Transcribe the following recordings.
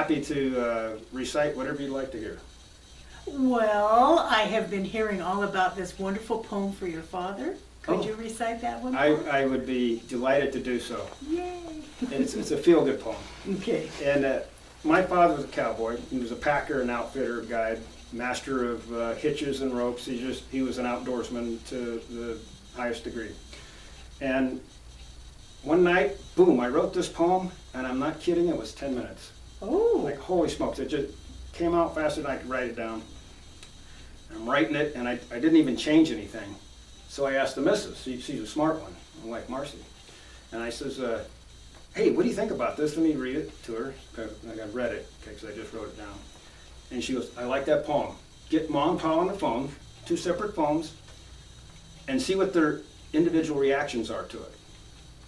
happy to recite whatever you'd like to hear. Well, I have been hearing all about this wonderful poem for your father. Could you recite that one? I would be delighted to do so. Yay! It's a feel-good poem. Okay. And my father was a cowboy. He was a packer, an outfitter, guide, master of hitches and ropes. He was an outdoorsman to the highest degree. And one night, boom, I wrote this poem, and I'm not kidding, it was 10 minutes. Oh. Like, holy smokes, it just came out faster than I could write it down. I'm writing it, and I didn't even change anything. So I asked the missus, she's a smart one, I'm like Marcy. And I says, hey, what do you think about this? Let me read it to her. I read it, because I just wrote it down. And she goes, I like that poem. Get Mom and Pa on the phone, 2 separate phones, and see what their individual reactions are to it.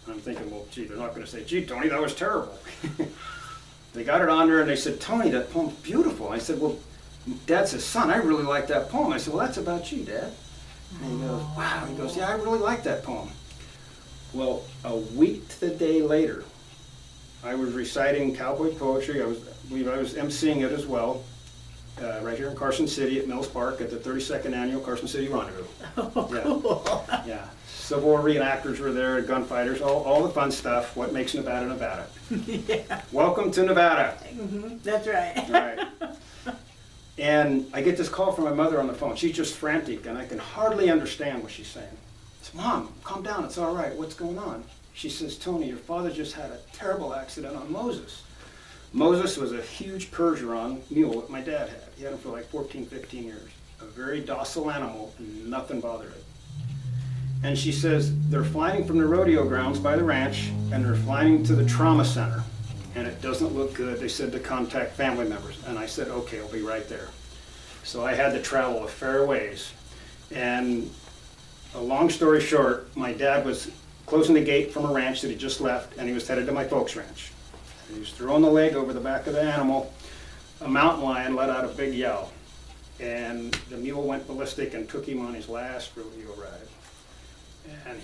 And I'm thinking, well, gee, they're not going to say, gee, Tony, that was terrible. They got it on there, and they said, Tony, that poem's beautiful. I said, well, Dad says, son, I really like that poem. I said, well, that's about you, Dad. And he goes, wow. He goes, yeah, I really like that poem. Well, a week to the day later, I was reciting cowboy poetry. I was emceeing it as well, right here in Carson City at Mills Park at the 32nd Annual Carson City Rendezvous. Oh, yeah. Cool. Yeah. Civil War reenactors were there, gunfighters, all the fun stuff. What makes Nevada, Nevada. Yeah. Welcome to Nevada. Mm-hmm. That's right. All right. And I get this call from my mother on the phone. She's just frantic, and I can hardly understand what she's saying. I said, Mom, calm down, it's all right. What's going on? She says, Tony, your father just had a terrible accident on Moses. Moses was a huge Percheron mule that my dad had. He had him for like 14, 15 years. A very docile animal, and nothing bothered it. And she says, they're flying from the rodeo grounds by the ranch, and they're flying to the trauma center. And it doesn't look good. They said to contact family members. And I said, okay, I'll be right there. So I had to travel a fair ways. And a long story short, my dad was closing the gate from a ranch that he just left, and he was headed to my folks' ranch. And he was throwing the leg over the back of the animal. A mountain lion let out a big yell. And the mule went ballistic and took him on his last rodeo ride. And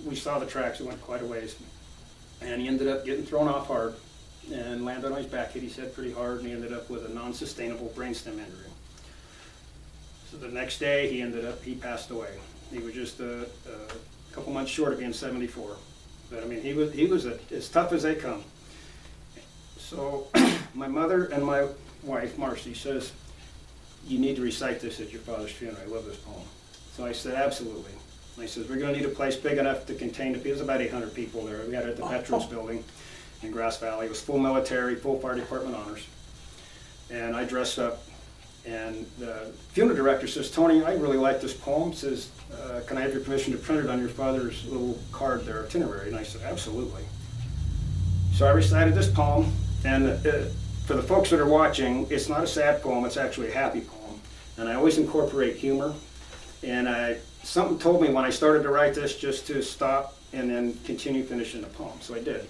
we saw the tracks, it went quite a ways. And he ended up getting thrown off hard and landed on his back, hit his head pretty hard, and he ended up with a non-sustainable brainstem injury. So the next day, he passed away. He was just a couple months short of being 74. But I mean, he was as tough as they come. So my mother and my wife, Marcy, says, you need to recite this at your father's funeral. I love this poem. So I said, absolutely. And he says, we're going to need a place big enough to contain the people. There's about 800 people there. We had it at the Veterans Building in Grass Valley. It was full military, full fire department honors. And I dressed up. And the funeral director says, Tony, I really like this poem. Says, can I have your permission to print it on your father's little card, their itinerary? And I said, absolutely. So I recited this poem. And for the folks that are watching, it's not a sad poem. It's actually a happy poem. And I always incorporate humor. And something told me when I started to write this just to stop and then continue finishing the poem, so I did.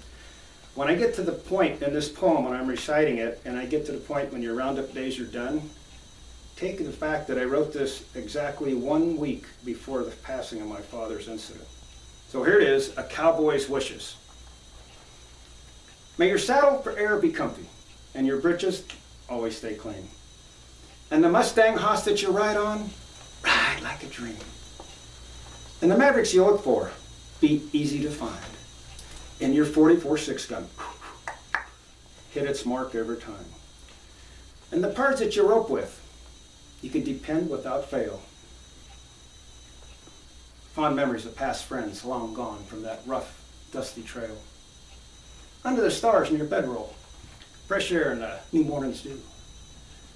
When I get to the point in this poem, when I'm reciting it, and I get to the point when your roundup days are done, take the fact that I wrote this exactly 1 week before the passing of my father's incident. So here it is, A Cowboy's Wishes. May your saddle for air be comfy, and your breeches always stay clean. And the Mustang hoss that you ride on, ride like a dream. And the Mavericks you look for, be easy to find. And your 44 6-gun, hit its mark every time. And the parts that you rope with, you can depend without fail. Fond memories of past friends long gone from that rough, dusty trail. Under the stars in your bedroll, fresh air and the new morning's dew.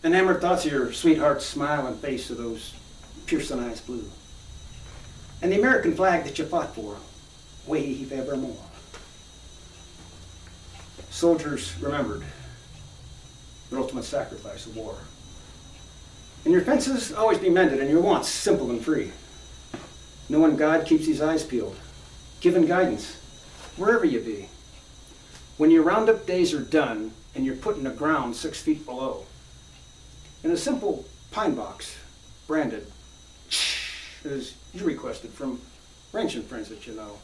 Enamored thoughts of your sweetheart's smiling face of those piercing eyes blue. And the American flag that you fought for, wave evermore. Soldiers remembered the ultimate sacrifice of war. And your fences always be mended and your wants simple and free. Knowing God keeps his eyes peeled, giving guidance wherever you be. When your roundup days are done and you're put in the ground 6 feet below, in a simple pine box, branded, as you requested from ranching friends that you know.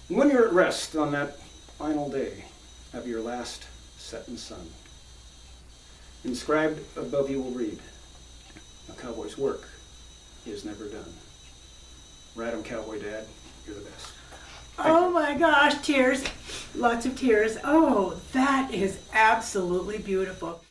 And when you're at rest on that final day of your last setting sun. Inscribed above you will read, a cowboy's work is never done. Ride 'em, cowboy dad, you're the best. Oh my gosh, tears. Lots of tears. Oh, that is absolutely beautiful.